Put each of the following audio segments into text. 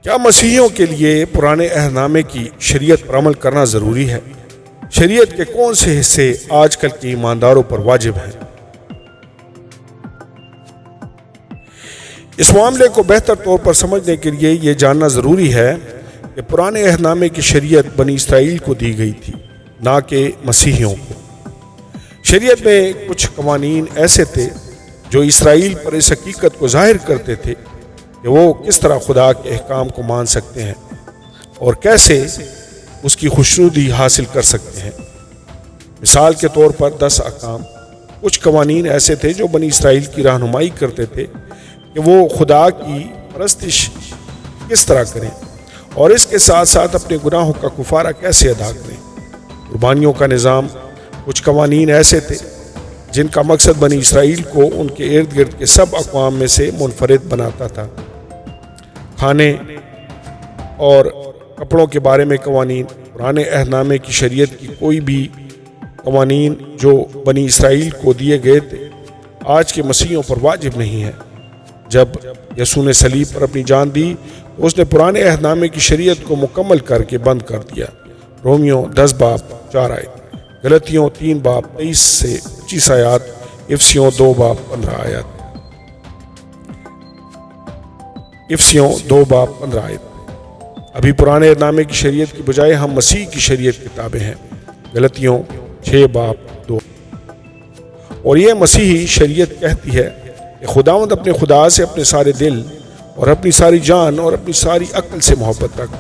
کیا مسیحیوں کے لیے پرانے عہد نامے کی شریعت پر عمل کرنا ضروری ہے؟ شریعت کے کون سے حصے آج کل کے ایمانداروں پر واجب ہیں؟ اس معاملے کو بہتر طور پر سمجھنے کے لیے یہ جاننا ضروری ہے کہ پرانے عہد نامے کی شریعت بنی اسرائیل کو دی گئی تھی، نہ کہ مسیحیوں کو۔ شریعت میں کچھ قوانین ایسے تھے جو اسرائیل پر اس حقیقت کو ظاہر کرتے تھے کہ وہ کس طرح خدا کے احکام کو مان سکتے ہیں اور کیسے اس کی خوشنودی حاصل کر سکتے ہیں۔ مثال کے طور پر 10 احکام کچھ قوانین ایسے تھے جو بنی اسرائیل کی رہنمائی کرتے تھے کہ وہ خدا کی پرستش کس طرح کریں اور اس کے ساتھ ساتھ اپنے گناہوں کا کفارہ کیسے ادا کریں۔ قربانیوں کا نظام کچھ قوانین ایسے تھے جن کا مقصد بنی اسرائیل کو ان کے ارد گرد کے سب اقوام میں سے منفرد بناتا تھا۔ کھانے اور کپڑوں کے بارے میں قوانین، پرانے عہد نامے کی شریعت کی کوئی بھی قوانین جو بنی اسرائیل کو دیے گئے تھے آج کے مسیحیوں پر واجب نہیں ہے۔ جب یسوع نے صلیب پر اپنی جان دی تو اس نے پرانے عہد نامے کی شریعت کو مکمل کر کے بند کر دیا۔ رومیو 10 باب 4 آیت، غلطیوں 3 باب 23 سے 25 آیات، افسیوں 2 باب 15 آیات، افسیوں 2 باب 15 آیت۔ ابھی پرانے عہد نامے کی شریعت کی بجائے ہم مسیح کی شریعت کے تابع ہیں، غلطیوں 6 باب 2۔ اور یہ مسیحی شریعت کہتی ہے کہ خداوند اپنے خدا سے اپنے سارے دل اور اپنی ساری جان اور اپنی ساری عقل سے محبت رکھ،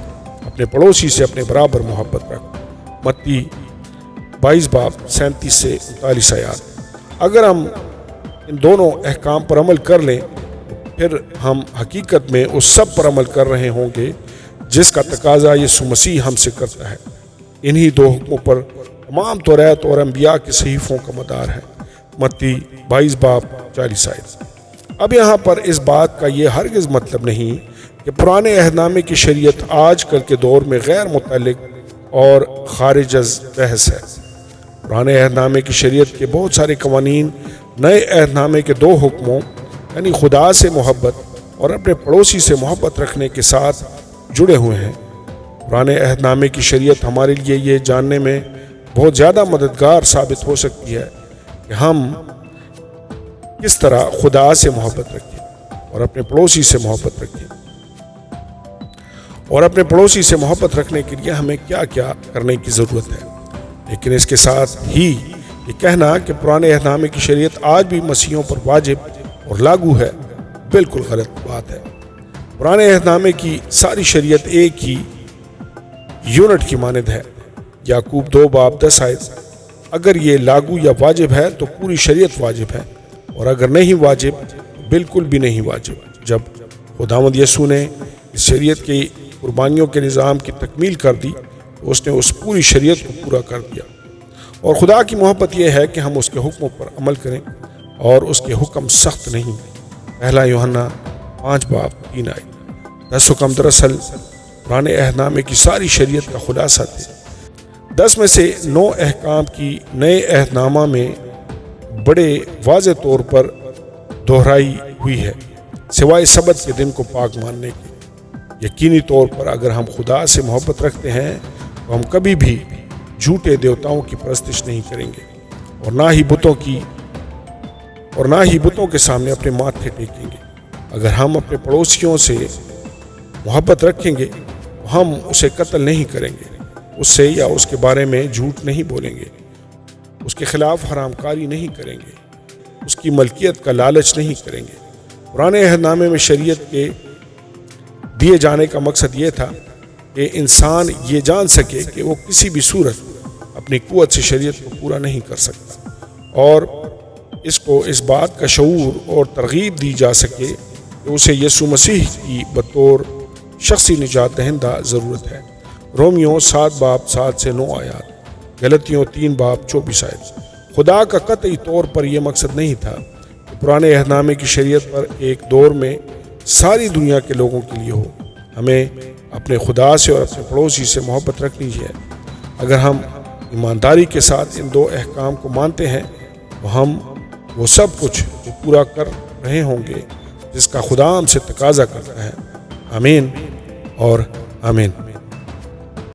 اپنے پڑوسی سے اپنے برابر محبت رکھ، متی 22 باب 37 سے 39 آیات۔ اگر ہم ان دونوں احکام پر عمل کر لیں پھر ہم حقیقت میں اس سب پر عمل کر رہے ہوں گے جس کا تقاضا یسوع مسیح ہم سے کرتا ہے۔ انہی 2 حکموں پر تمام توریت اور انبیاء کے صحیفوں کا مدار ہے، متی 22 باب 40 آیت۔ اب یہاں پر اس بات کا یہ ہرگز مطلب نہیں کہ پرانے عہد نامے کی شریعت آج کل کے دور میں غیر متعلق اور خارج از بحث ہے۔ پرانے عہد نامے کی شریعت کے بہت سارے قوانین نئے عہد نامے کے 2 حکموں یعنی خدا سے محبت اور اپنے پڑوسی سے محبت رکھنے کے ساتھ جڑے ہوئے ہیں۔ پرانے عہد نامے کی شریعت ہمارے لیے یہ جاننے میں بہت زیادہ مددگار ثابت ہو سکتی ہے کہ ہم کس طرح خدا سے محبت رکھیں اور اپنے پڑوسی سے محبت رکھیں، اور اپنے پڑوسی سے محبت رکھنے کے لیے ہمیں کیا کیا کرنے کی ضرورت ہے۔ لیکن اس کے ساتھ ہی یہ کہنا کہ پرانے عہد نامے کی شریعت آج بھی مسیحیوں پر واجب اور لاگو ہے بالکل غلط بات ہے۔ پرانے عہد نامے کی ساری شریعت ایک ہی یونٹ کی مانند ہے، یعقوب 2 باب 10 آیت۔ اگر یہ لاگو یا واجب ہے تو پوری شریعت واجب ہے، اور اگر نہیں واجب بالکل بھی نہیں واجب۔ جب خداوند یسوع نے اس شریعت کی قربانیوں کے نظام کی تکمیل کر دی تو اس نے اس پوری شریعت کو پورا کر دیا، اور خدا کی محبت یہ ہے کہ ہم اس کے حکموں پر عمل کریں، اور اس کے حکم سخت نہیں۔ پہلا یوحنا 5 باب 3 آیت۔ 10 حکم دراصل پرانے عہد نامے کی ساری شریعت کا خلاصہ تھے۔ 10 میں سے 9 احکام کی نئے عہد نامہ میں بڑے واضح طور پر دہرائی ہوئی ہے، سوائے سبت کے دن کو پاک ماننے کے۔ یقینی طور پر اگر ہم خدا سے محبت رکھتے ہیں تو ہم کبھی بھی جھوٹے دیوتاؤں کی پرستش نہیں کریں گے، اور نہ ہی بتوں کے سامنے اپنے ماتھے ٹیکیں گے۔ اگر ہم اپنے پڑوسیوں سے محبت رکھیں گے تو ہم اسے قتل نہیں کریں گے، اس سے یا اس کے بارے میں جھوٹ نہیں بولیں گے، اس کے خلاف حرام کاری نہیں کریں گے، اس کی ملکیت کا لالچ نہیں کریں گے۔ پرانے عہد نامے میں شریعت کے دیے جانے کا مقصد یہ تھا کہ انسان یہ جان سکے کہ وہ کسی بھی صورت اپنی قوت سے شریعت کو پورا نہیں کر سکتا، اور اس کو اس بات کا شعور اور ترغیب دی جا سکے کہ اسے یسوع مسیح کی بطور شخصی نجات دہندہ ضرورت ہے۔ رومیو 7 باب 7 سے 9 آیات، غلطیوں 3 باب 24 آیت۔ خدا کا قطعی طور پر یہ مقصد نہیں تھا کہ پرانے عہد نامے کی شریعت پر ایک دور میں ساری دنیا کے لوگوں کے لیے ہو۔ ہمیں اپنے خدا سے اور اپنے پڑوسی سے محبت رکھنی ہے۔ اگر ہم ایمانداری کے ساتھ ان 2 احکام کو مانتے ہیں تو ہم وہ سب کچھ جو پورا کر رہے ہوں گے جس کا خدا ہم سے تقاضا کرتا ہے۔ آمین۔ اور آمین.